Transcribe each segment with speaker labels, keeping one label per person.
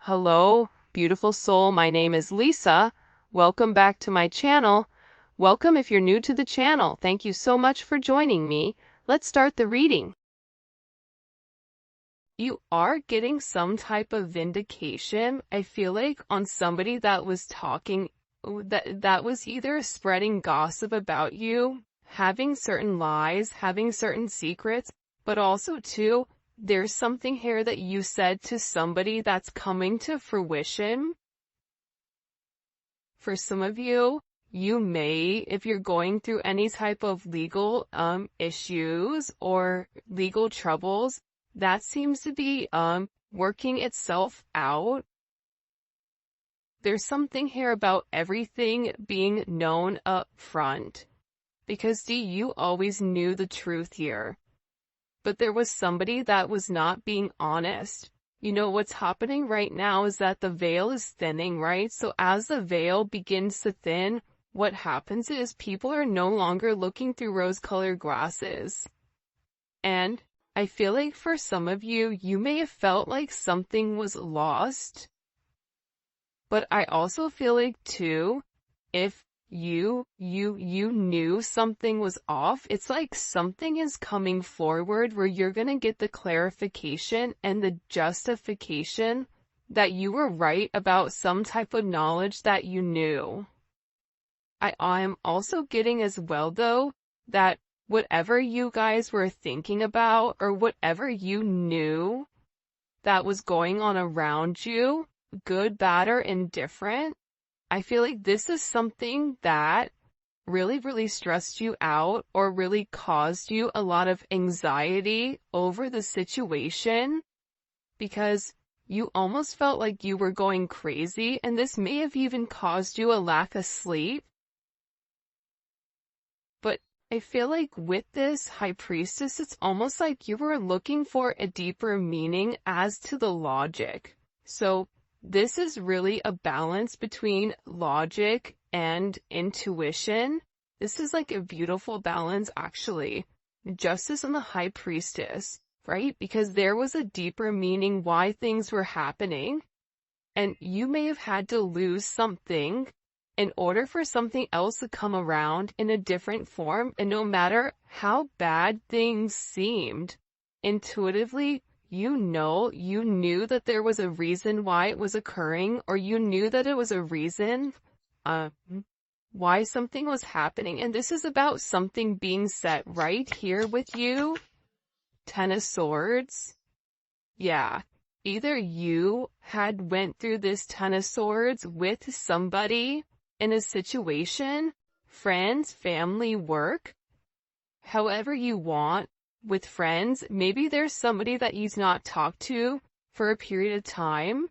Speaker 1: Hello, beautiful soul. My name is Lisa. Welcome back to my channel. Welcome if you're new to the channel. Thank you so much for joining me. Let's start the reading. You are getting some type of vindication, I feel like, on somebody that was talking, that was either spreading gossip about you, having certain lies, having certain secrets, but also too, there's something here that you said to somebody that's coming to fruition. For some of you, you may, if you're going through any type of legal issues or legal troubles, that seems to be working itself out. There's something here about everything being known up front. Because you always knew the truth here. But there was somebody that was not being honest. You know, what's happening right now is that the veil is thinning, right? So as the veil begins to thin, what happens is people are no longer looking through rose-colored glasses. And I feel like for some of you, you may have felt like something was lost. But I also feel like too, if you knew something was off, it's like something is coming forward where you're gonna get the clarification and the justification that you were right about some type of knowledge that you knew. I'm also getting as well though, that whatever you guys were thinking about or whatever you knew that was going on around you, good, bad, or indifferent, I feel like this is something that really stressed you out or really caused you a lot of anxiety over the situation because you almost felt like you were going crazy, and this may have even caused you a lack of sleep. But I feel like with this High Priestess, it's almost like you were looking for a deeper meaning as to the logic. So this is really a balance between logic and intuition. This is like a beautiful balance, actually. Justice and the High Priestess, right? Because there was a deeper meaning why things were happening. And you may have had to lose something in order for something else to come around in a different form. And no matter how bad things seemed, intuitively, you knew that there was a reason why it was occurring, or you knew that it was a reason why something was happening. And this is about something being set right here with you. Ten of Swords. Yeah. Either you had went through this Ten of Swords with somebody in a situation, friends, family, work, however you want. With friends, maybe there's somebody that you've not talked to for a period of time,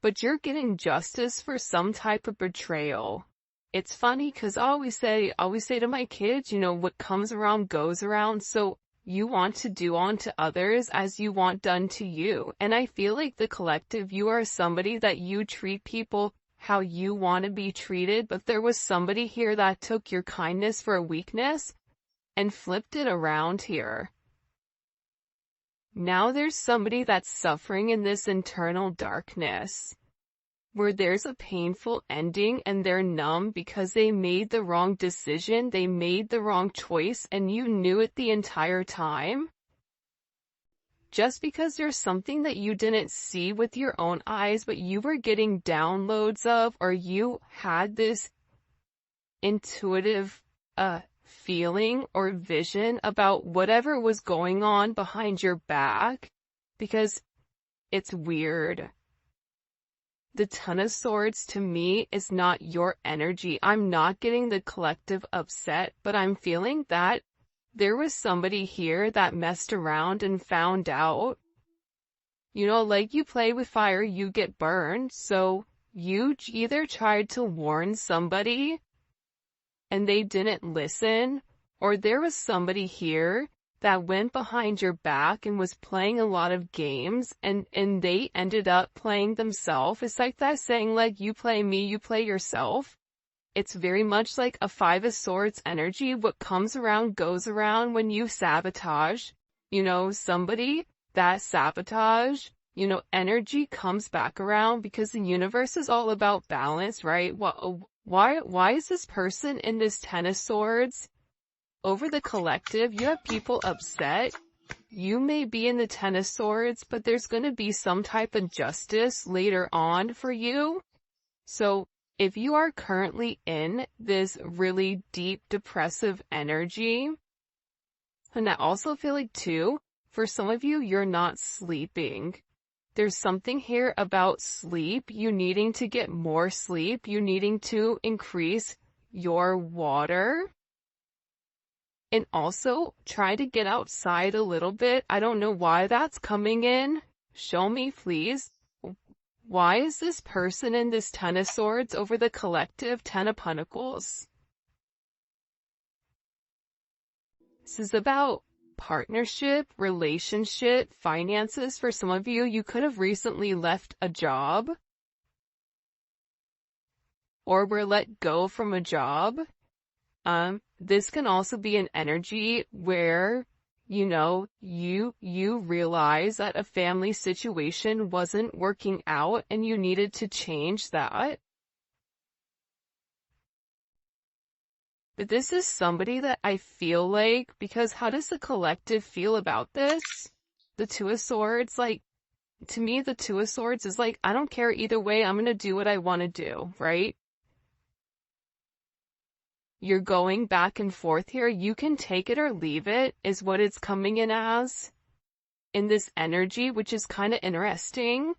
Speaker 1: but you're getting justice for some type of betrayal. It's funny because I always say to my kids, you know, what comes around goes around. So you want to do unto others as you want done to you. And I feel like the collective, you are somebody that you treat people how you want to be treated, but there was somebody here that took your kindness for a weakness and flipped it around here. Now there's somebody that's suffering in this internal darkness, where there's a painful ending and they're numb because they made the wrong decision, they made the wrong choice, and you knew it the entire time. Just because there's something that you didn't see with your own eyes, but you were getting downloads of, or you had this intuitive feeling or vision about whatever was going on behind your back, because it's weird. The Ten of Swords to me is not your energy. I'm not getting the collective upset, but I'm feeling that there was somebody here that messed around and found out. You know, like you play with fire, you get burned. So you either tried to warn somebody and they didn't listen, or there was somebody here that went behind your back and was playing a lot of games, and they ended up playing themselves. It's like that saying, like, you play me, you play yourself. It's very much like a Five of Swords energy. What comes around goes around when you sabotage, you know, somebody. that sabotage, energy comes back around because the universe is all about balance, right? Why is this person in this Ten of Swords? Over the collective, you have people upset. You may be in the Ten of Swords, but there's going to be some type of justice later on for you. So if you are currently in this really deep depressive energy, and I also feel like too, for some of you, you're not sleeping. There's something here about sleep, you needing to get more sleep, you needing to increase your water. And also, try to get outside a little bit. I don't know why that's coming in. Show me, please. Why is this person in this Ten of Swords over the collective Ten of Pentacles? This is about partnership, relationship, finances. For some of you, you could have recently left a job or were let go from a job. This can also be an energy where, you realize that a family situation wasn't working out and you needed to change that. But this is somebody that I feel like, because how does the collective feel about this? The Two of Swords, to me, the Two of Swords is I don't care either way, I'm gonna do what I want to do, right? You're going back and forth here. You can take it or leave it, is what it's coming in as. In this energy, which is kind of interesting.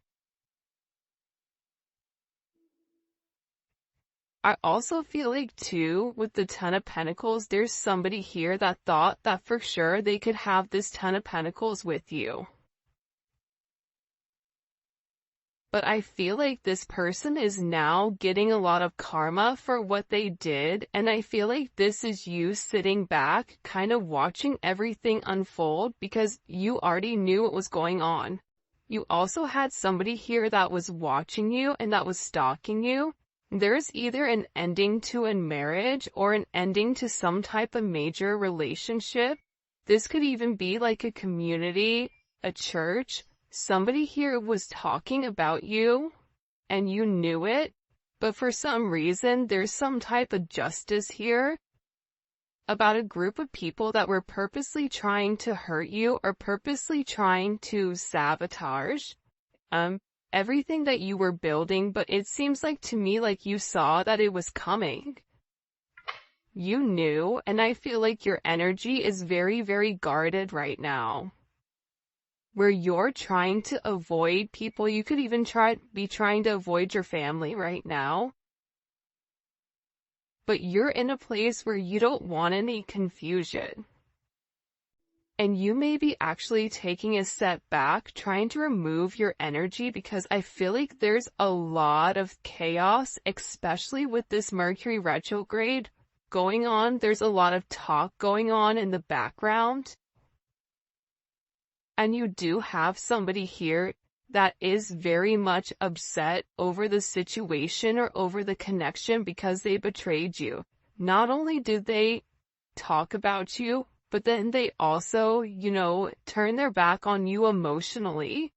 Speaker 1: I also feel like too, with the Ten of Pentacles, there's somebody here that thought that for sure they could have this Ten of Pentacles with you. But I feel like this person is now getting a lot of karma for what they did, and I feel like this is you sitting back, kind of watching everything unfold because you already knew what was going on. You also had somebody here that was watching you and that was stalking you. There's either an ending to a marriage or an ending to some type of major relationship. This could even be like a community, a church. Somebody here was talking about you, and you knew it, but for some reason, there's some type of justice here about a group of people that were purposely trying to hurt you or purposely trying to sabotage everything that you were building, but it seems like to me like you saw that it was coming. You knew, and I feel like your energy is very, very guarded right now. Where you're trying to avoid people, you could even be trying to avoid your family right now. But you're in a place where you don't want any confusion. And you may be actually taking a step back, trying to remove your energy because I feel like there's a lot of chaos, especially with this Mercury retrograde going on. There's a lot of talk going on in the background. And you do have somebody here that is very much upset over the situation or over the connection because they betrayed you. Not only did they talk about you, but then they also, turn their back on you emotionally.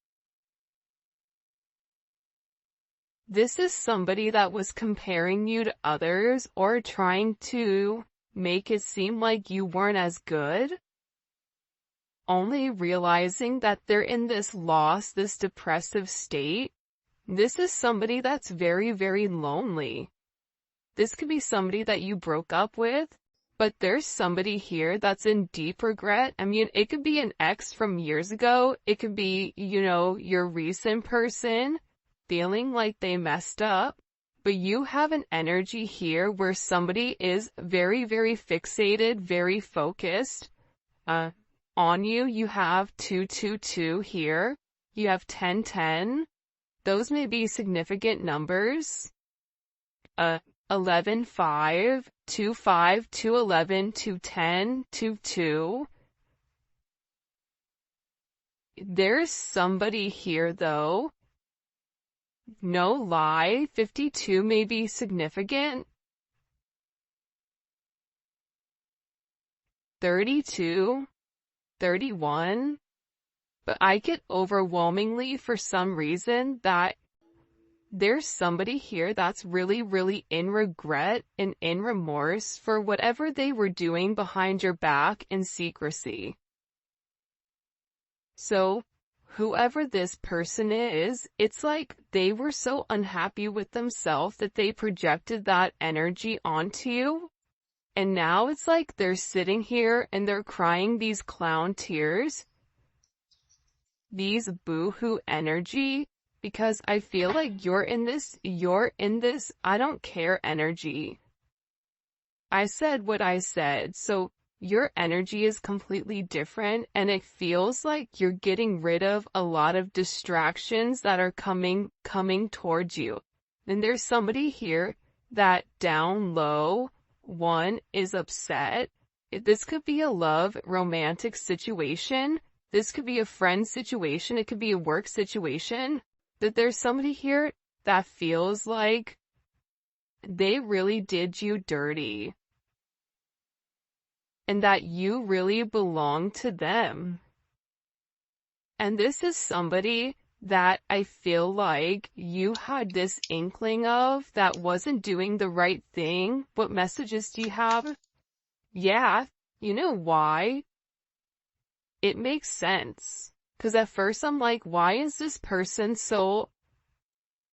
Speaker 1: This is somebody that was comparing you to others or trying to make it seem like you weren't as good. Only realizing that they're in this loss, this depressive state. This is somebody that's very, very lonely. This could be somebody that you broke up with, but there's somebody here that's in deep regret. I mean, it could be an ex from years ago. It could be, your recent person feeling like they messed up. But you have an energy here where somebody is very, very fixated, very focused, on you. You have 222 here. You have 1010. Those may be significant numbers. 11, 5, 2, 5, 2, 11, 2, 10, 2, 2. There's somebody here though. No lie, 52 may be significant. 32. 31, But I get overwhelmingly for some reason that there's somebody here that's really, really in regret and in remorse for whatever they were doing behind your back in secrecy. So, whoever this person is, it's like they were so unhappy with themselves that they projected that energy onto you. And now it's like they're sitting here and they're crying these clown tears, these boo-hoo energy, because I feel like you're in this, I don't care energy. I said what I said, so your energy is completely different, and it feels like you're getting rid of a lot of distractions that are coming towards you. And there's somebody here that down low, one, is upset. This could be a love, romantic situation. This could be a friend situation. It could be a work situation. That there's somebody here that feels like they really did you dirty, and that you really belong to them. And this is somebody that I feel like you had this inkling of that wasn't doing the right thing. What messages do you have? Yeah, you know why? It makes sense. 'Cause at first I'm like, why is this person so,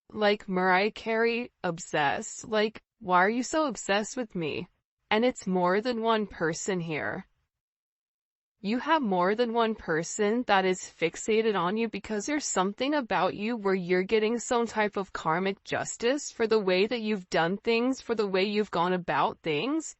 Speaker 1: like Mariah Carey, obsessed? Like, why are you so obsessed with me? And it's more than one person here. You have more than one person that is fixated on you because there's something about you where you're getting some type of karmic justice for the way that you've done things, for the way you've gone about things,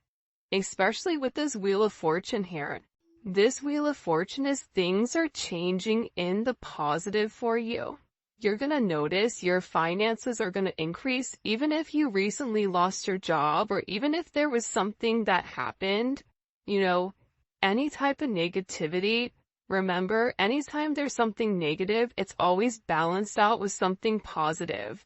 Speaker 1: especially with this Wheel of Fortune here. This Wheel of Fortune is things are changing in the positive for you. You're gonna notice your finances are gonna increase, even if you recently lost your job, or even if there was something that happened, any type of negativity. Remember, anytime there's something negative, it's always balanced out with something positive.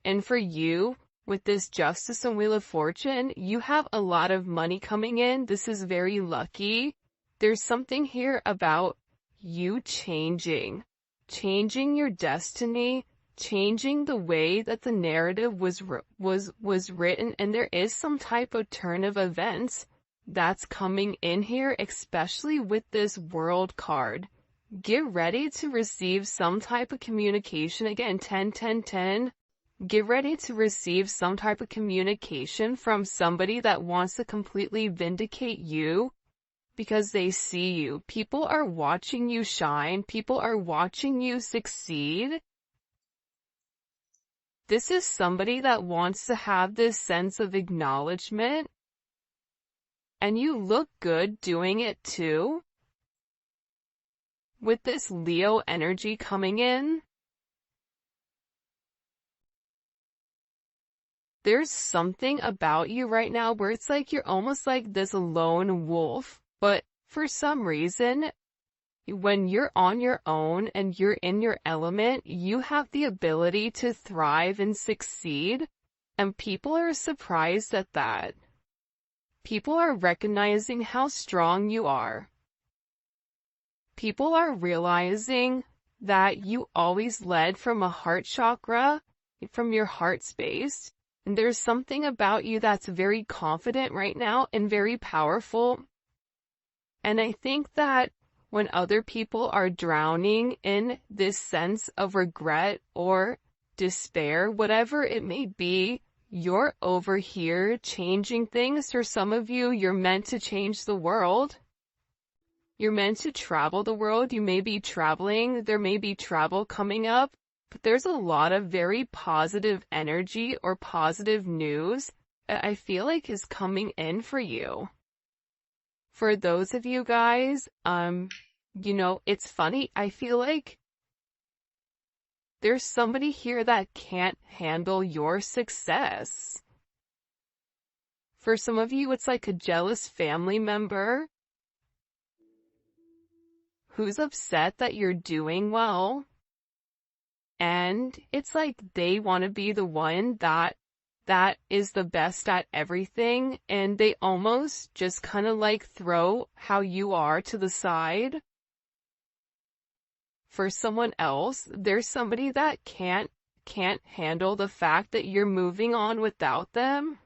Speaker 1: And for you, with this Justice and Wheel of Fortune, you have a lot of money coming in. This is very lucky. There's something here about you changing your destiny, changing the way that the narrative was written, and there is some type of turn of events that's coming in here, especially with this World card. Get ready to receive some type of communication. Again, 10, 10, 10. Get ready to receive some type of communication from somebody that wants to completely vindicate you because they see you. People are watching you shine. People are watching you succeed. This is somebody that wants to have this sense of acknowledgement. And you look good doing it too. With this Leo energy coming in, there's something about you right now where it's like you're almost like this lone wolf, but for some reason, when you're on your own and you're in your element, you have the ability to thrive and succeed, and people are surprised at that. People are recognizing how strong you are. People are realizing that you always led from a heart chakra, from your heart space. And there's something about you that's very confident right now and very powerful. And I think that when other people are drowning in this sense of regret or despair, whatever it may be, you're over here changing things. For some of you, you're meant to change the world. You're meant to travel the world. You may be traveling. There may be travel coming up. But there's a lot of very positive energy or positive news that I feel like is coming in for you. For those of you guys, it's funny. I feel like there's somebody here that can't handle your success. For some of you, it's like a jealous family member who's upset that you're doing well. And it's like they want to be the one that is the best at everything, and they almost just kind of like throw how you are to the side. for someone else. There's somebody that can't handle the fact that you're moving on without them.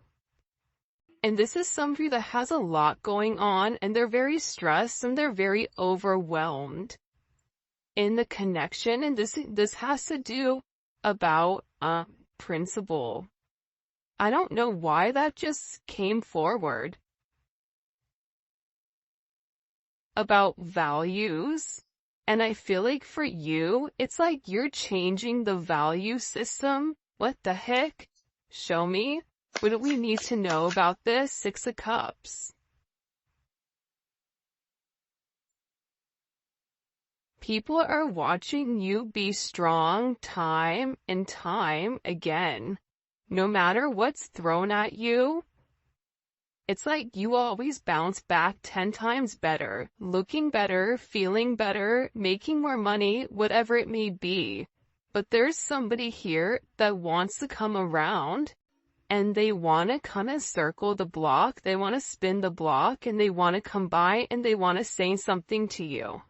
Speaker 1: And this is somebody that has a lot going on, and they're very stressed and they're very overwhelmed in the connection. And this has to do about principle. I don't know why that just came forward. About values. And I feel like for you, it's like you're changing the value system. What the heck? Show me. What do we need to know about this? Six of Cups. People are watching you be strong time and time again. No matter what's thrown at you, it's like you always bounce back 10 times better, looking better, feeling better, making more money, whatever it may be. But there's somebody here that wants to come around, and they want to kind of circle the block, they want to spin the block, and they want to come by and they want to say something to you.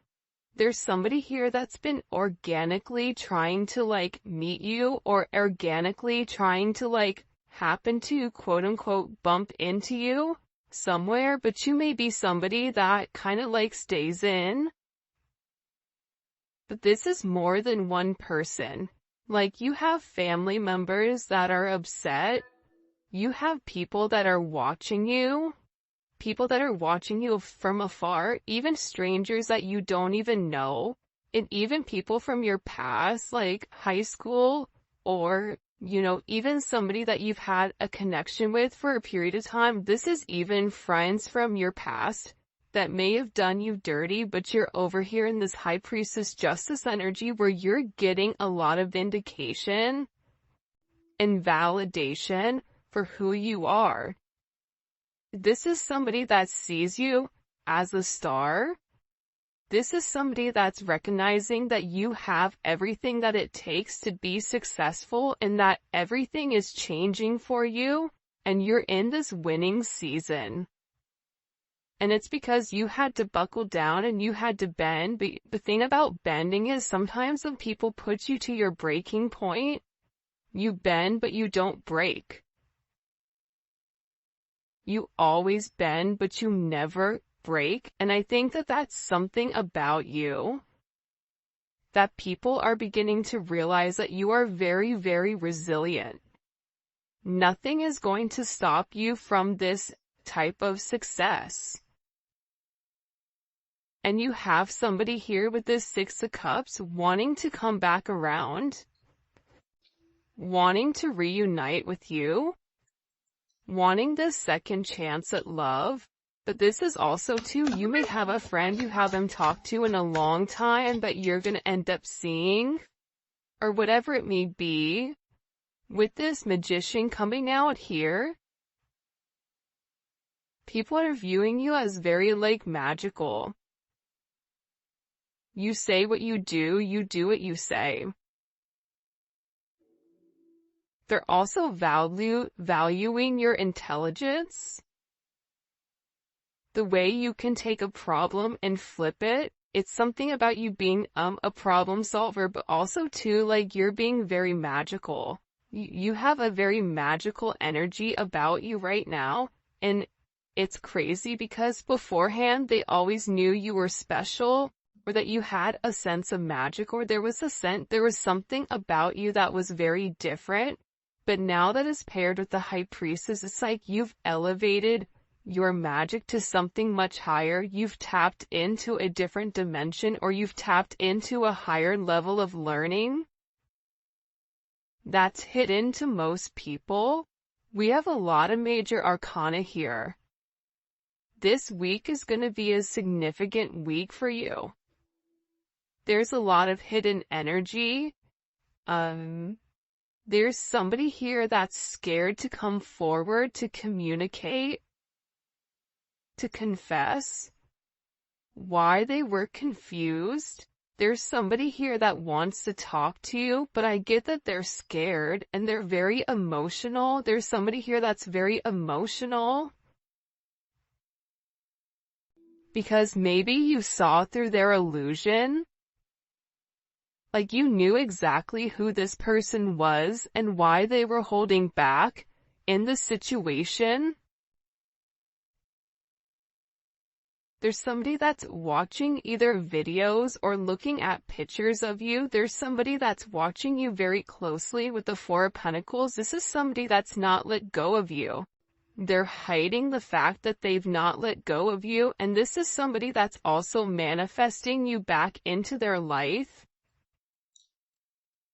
Speaker 1: There's somebody here that's been organically trying to like meet you, or organically trying to like happen to quote unquote bump into you somewhere, but you may be somebody that kind of like stays in. But this is more than one person. Like you have family members that are upset. You have people that are watching you. People that are watching you from afar, even strangers that you don't even know, and even people from your past, like high school, or, you know, even somebody that you've had a connection with for a period of time. This is even friends from your past that may have done you dirty, but you're over here in this High Priestess Justice energy where you're getting a lot of vindication and validation for who you are. This is somebody that sees you as a star. This is somebody that's recognizing that you have everything that it takes to be successful, and that everything is changing for you, and you're in this winning season. And it's because you had to buckle down and you had to bend. But the thing about bending is sometimes when people put you to your breaking point, you bend but you don't break. You always bend, but you never break. And I think that that's something about you that people are beginning to realize, that you are very, very resilient. Nothing is going to stop you from this type of success. And you have somebody here with this Six of Cups wanting to come back around, wanting to reunite with you, wanting this second chance at love. But this is also too, you may have a friend you haven't talked to in a long time that you're going to end up seeing, or whatever it may be. With this Magician coming out here, people are viewing you as very like magical. You say what you do what you say. They're also valuing your intelligence. The way you can take a problem and flip it. It's something about you being a problem solver, but also too, like you're being very magical. You have a very magical energy about you right now, and it's crazy because beforehand they always knew you were special, or that you had a sense of magic, or there was something about you that was very different. But now that is paired with the High Priestess, it's like you've elevated your magic to something much higher. You've tapped into a different dimension, or you've tapped into a higher level of learning that's hidden to most people. We have a lot of major arcana here. This week is going to be a significant week for you. There's a lot of hidden energy. There's somebody here that's scared to come forward, to communicate, to confess why they were confused. There's somebody here that wants to talk to you, but I get that they're scared and they're very emotional. There's somebody here that's very emotional because maybe you saw through their illusion. Like you knew exactly who this person was and why they were holding back in the situation. There's somebody that's watching either videos or looking at pictures of you. There's somebody that's watching you very closely with the Four of Pentacles. This is somebody that's not let go of you. They're hiding the fact that they've not let go of you, and this is somebody that's also manifesting you back into their life.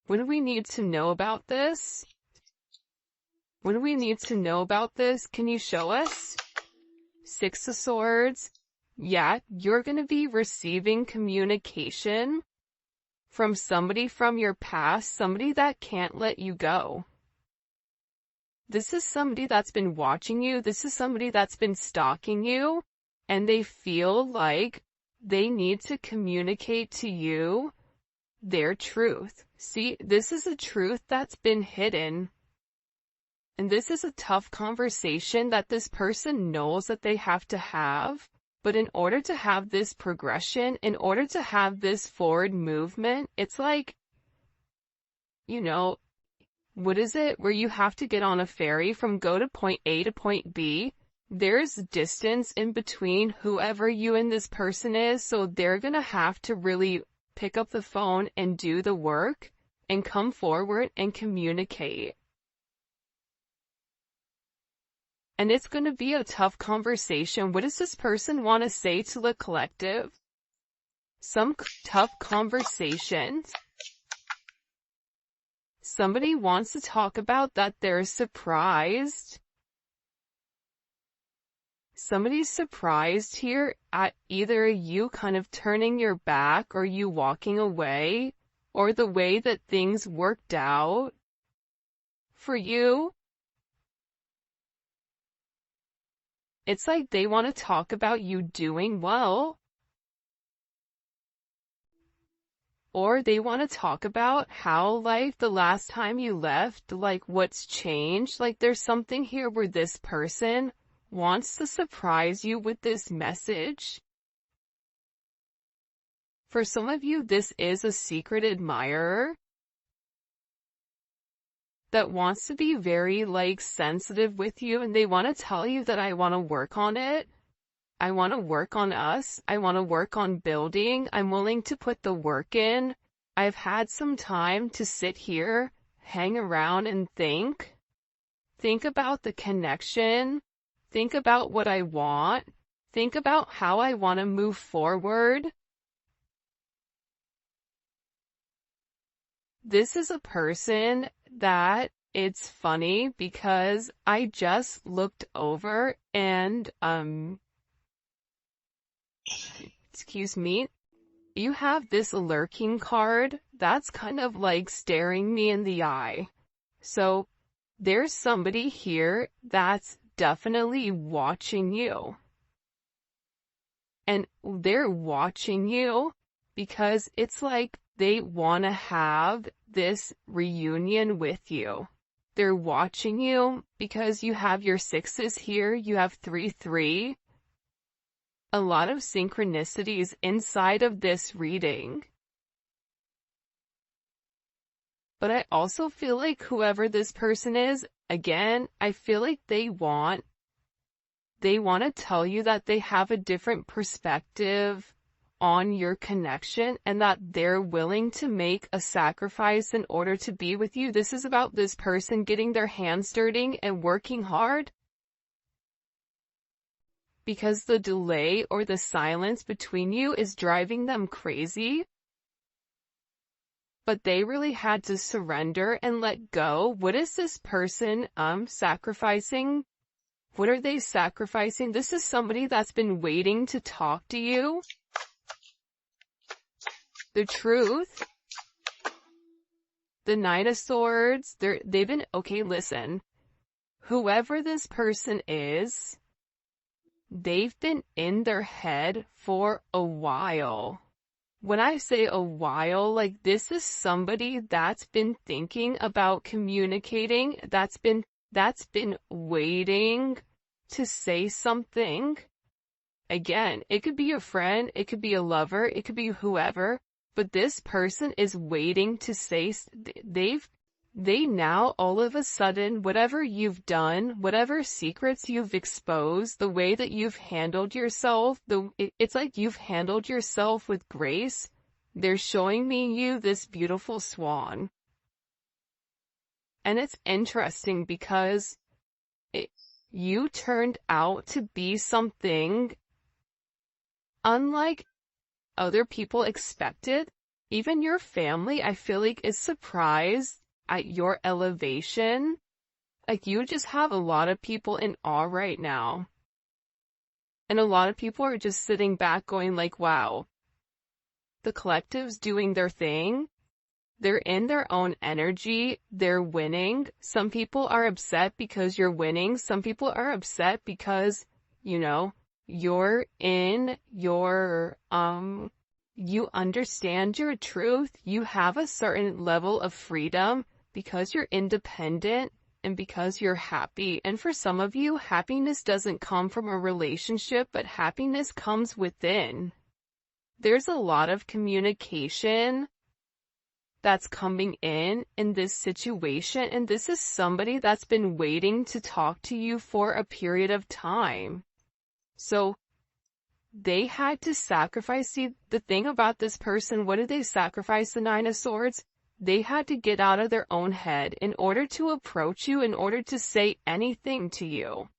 Speaker 1: What do we need to know about this? What do we need to know about this? Can you show us? Six of Swords. Yeah, you're going to be receiving communication from somebody from your past, somebody that can't let you go. This is somebody that's been watching you. This is somebody that's been stalking you, and they feel like they need to communicate to you their truth. See, this is a truth that's been hidden. And this is a tough conversation that this person knows that they have to have. But in order to have this progression, in order to have this forward movement, it's like, you know, what is it? Where you have to get on a ferry from go to point A to point B. There's distance in between whoever you and this person is, so they're gonna have to really pick up the phone and do the work and come forward and communicate. And it's going to be a tough conversation. What does this person want to say to the collective? Some tough conversations. Somebody wants to talk about that they're surprised. Somebody's surprised here at either you kind of turning your back or you walking away, or the way that things worked out for you. It's like they want to talk about you doing well. Or they want to talk about how, like, the last time you left, like, what's changed. Like, there's something here where this person wants to surprise you with this message. For some of you, this is a secret admirer that wants to be very, like, sensitive with you, and they want to tell you that I want to work on it. I want to work on us. I want to work on building. I'm willing to put the work in. I've had some time to sit here, hang around and think. Think about the connection. Think about what I want. Think about how I want to move forward. This is a person that it's funny because I just looked over and, excuse me, you have this lurking card that's kind of like staring me in the eye. So there's somebody here that's definitely watching you. And they're watching you because it's like they want to have this reunion with you. They're watching you because you have your sixes here, you have 3-3. A lot of synchronicities inside of this reading. But I also feel like whoever this person is, again, I feel like they want to tell you that they have a different perspective on your connection and that they're willing to make a sacrifice in order to be with you. This is about this person getting their hands dirty and working hard. Because the delay or the silence between you is driving them crazy. But they really had to surrender and let go. What is this person sacrificing? What are they sacrificing? This is somebody that's been waiting to talk to you. The truth. The Knight of Swords. They've been, okay, listen. Whoever this person is, they've been in their head for a while. When I say a while, like this is somebody that's been thinking about communicating, that's been waiting to say something. Again, it could be a friend, it could be a lover, it could be whoever. but this person is waiting to say, they now all of a sudden, whatever you've done, whatever secrets you've exposed, the way that you've handled yourself, it's like you've handled yourself with grace. They're showing me you this beautiful swan. And it's interesting because you turned out to be something unlike other people expected. Even your family, I feel like, is surprised at your elevation. Like, you just have a lot of people in awe right now. And a lot of people are just sitting back going like, wow, the collective's doing their thing. They're in their own energy. They're winning. Some people are upset because you're winning. Some people are upset because, you're in your, you understand your truth. You have a certain level of freedom because you're independent and because you're happy. And for some of you, happiness doesn't come from a relationship, but happiness comes within. There's a lot of communication that's coming in this situation, and this is somebody that's been waiting to talk to you for a period of time. So they had to sacrifice. See, the thing about this person, what did they sacrifice? The Nine of Swords? They had to get out of their own head in order to approach you, in order to say anything to you.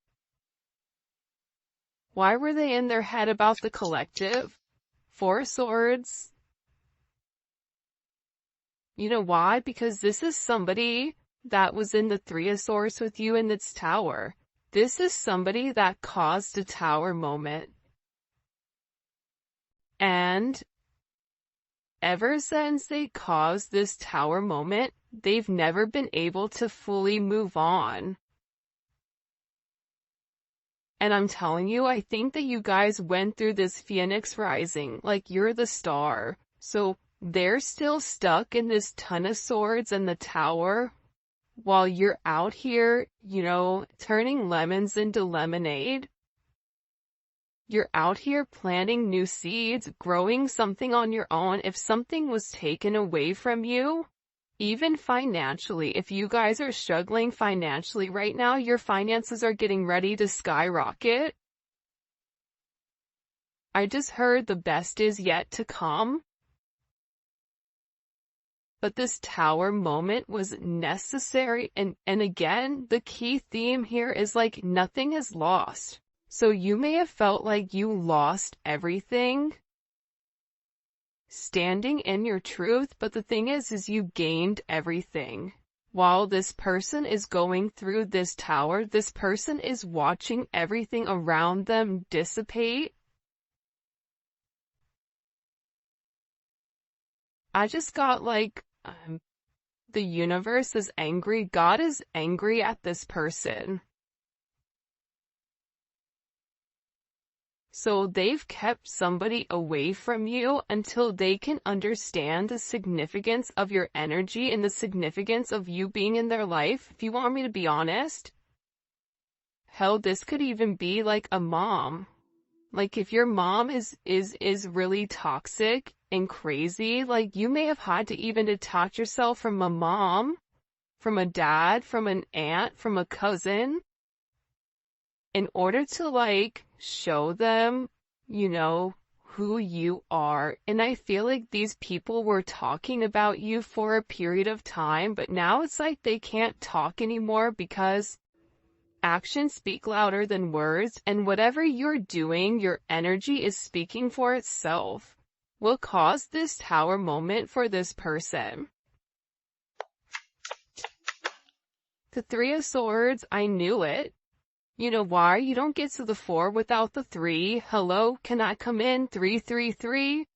Speaker 1: Why were they in their head about the collective? Four of Swords. You know why? Because this is somebody that was in the Three of Swords with you in this tower. This is somebody that caused a tower moment. And ever since they caused this tower moment, they've never been able to fully move on. And I'm telling you, I think that you guys went through this Phoenix rising, like you're the star. So they're still stuck in this Ton of Swords and the tower, while you're out here, turning lemons into lemonade. You're out here planting new seeds, growing something on your own. If something was taken away from you, even financially, if you guys are struggling financially right now, your finances are getting ready to skyrocket. I just heard the best is yet to come. But this tower moment was necessary, and again, the key theme here is like nothing is lost. So you may have felt like you lost everything standing in your truth, but the thing is you gained everything. While this person is going through this tower, this person is watching everything around them dissipate. I just got like, the universe is angry. God is angry at this person. So they've kept somebody away from you until they can understand the significance of your energy and the significance of you being in their life. If you want me to be honest, hell, this could even be like a mom. Like if your mom is really toxic and crazy, like you may have had to even detach yourself from a mom, from a dad, from an aunt, from a cousin, in order to like show them, who you are. And I feel like these people were talking about you for a period of time, but now it's like they can't talk anymore because actions speak louder than words, and whatever you're doing, your energy is speaking for itself, will cause this tower moment for this person. The Three of Swords, I knew it. You know why? You don't get to the 4 without the 3. Hello, can I come in? 333.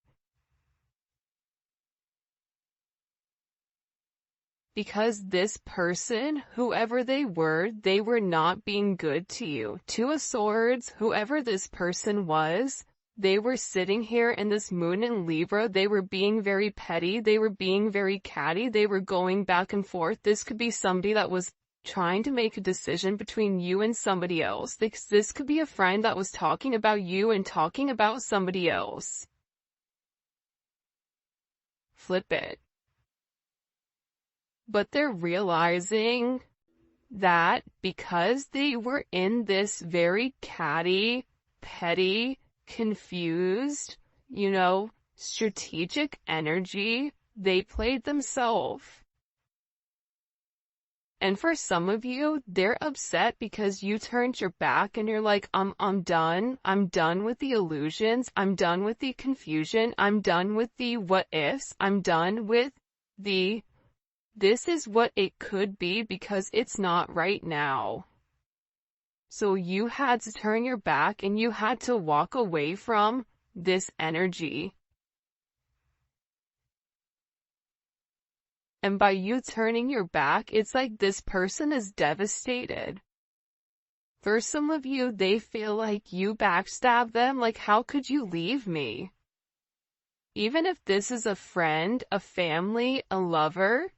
Speaker 1: Because this person, whoever they were not being good to you. 2 of Swords, whoever this person was, they were sitting here in this moon in Libra. They were being very petty. They were being very catty. They were going back and forth. This could be somebody that was trying to make a decision between you and somebody else. This could be a friend that was talking about you and talking about somebody else. flip it. But they're realizing that because they were in this very catty, petty, confused, strategic energy, they played themselves. And for some of you, they're upset because you turned your back and you're like, I'm done. I'm done with the illusions. I'm done with the confusion. I'm done with the what ifs. I'm done with the this is what it could be because it's not right now. So you had to turn your back and you had to walk away from this energy. And by you turning your back, it's like this person is devastated. For some of you, they feel like you backstabbed them, like how could you leave me? Even if this is a friend, a family, a lover,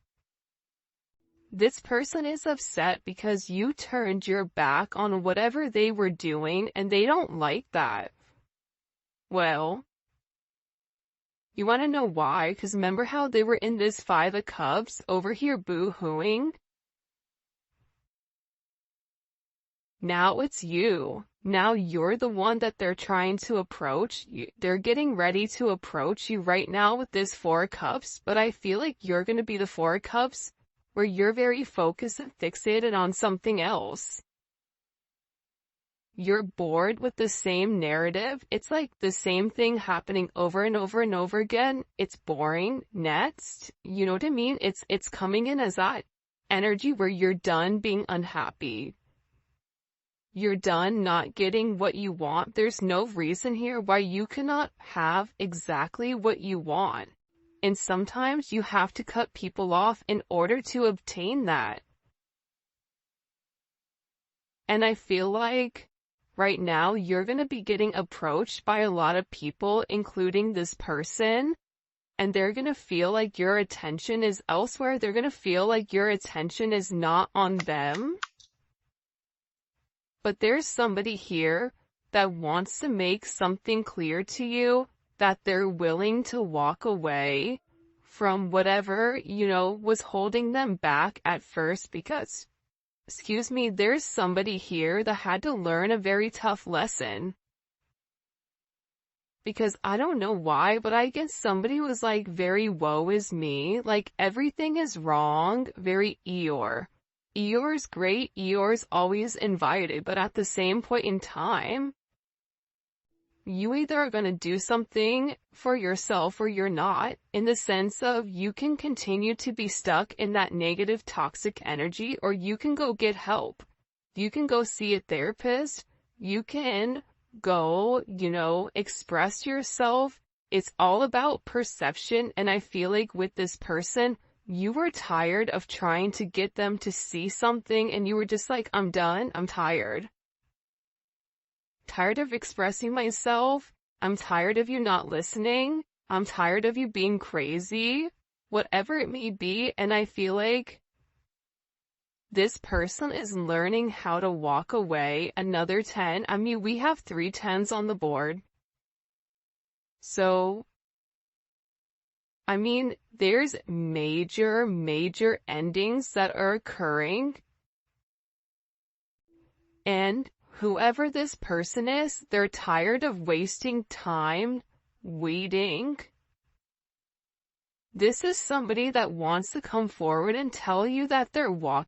Speaker 1: this person is upset because you turned your back on whatever they were doing and they don't like that. Well, you want to know why? Because remember how they were in this Five of Cups over here boo-hooing? Now it's you. Now you're the one that they're trying to approach. They're getting ready to approach you right now with this Four of Cups, but I feel like you're going to be the Four of Cups where you're very focused and fixated on something else. You're bored with the same narrative. It's like the same thing happening over and over and over again. It's boring. Next, you know what I mean? It's coming in as that energy where you're done being unhappy. You're done not getting what you want. There's no reason here why you cannot have exactly what you want. And sometimes you have to cut people off in order to obtain that. And I feel like right now you're going to be getting approached by a lot of people, including this person, and they're going to feel like your attention is elsewhere. They're going to feel like your attention is not on them. But there's somebody here that wants to make something clear to you, that they're willing to walk away from whatever, was holding them back at first because, there's somebody here that had to learn a very tough lesson. Because I don't know why, but I guess somebody was like very woe is me, like everything is wrong, very Eeyore. Eeyore's great, Eeyore's always invited, but at the same point in time, you either are going to do something for yourself or you're not, in the sense of you can continue to be stuck in that negative toxic energy, or you can go get help. You can go see a therapist. You can go, express yourself. It's all about perception. And I feel like with this person, you were tired of trying to get them to see something and you were just like, I'm done. I'm tired. Tired of expressing myself. I'm tired of you not listening. I'm tired of you being crazy. Whatever it may be. And I feel like this person is learning how to walk away. Another 10. I mean, we have 3 10s on the board. So, I mean, there's major endings that are occurring. And whoever this person is, they're tired of wasting time waiting. This is somebody that wants to come forward and tell you that they're walking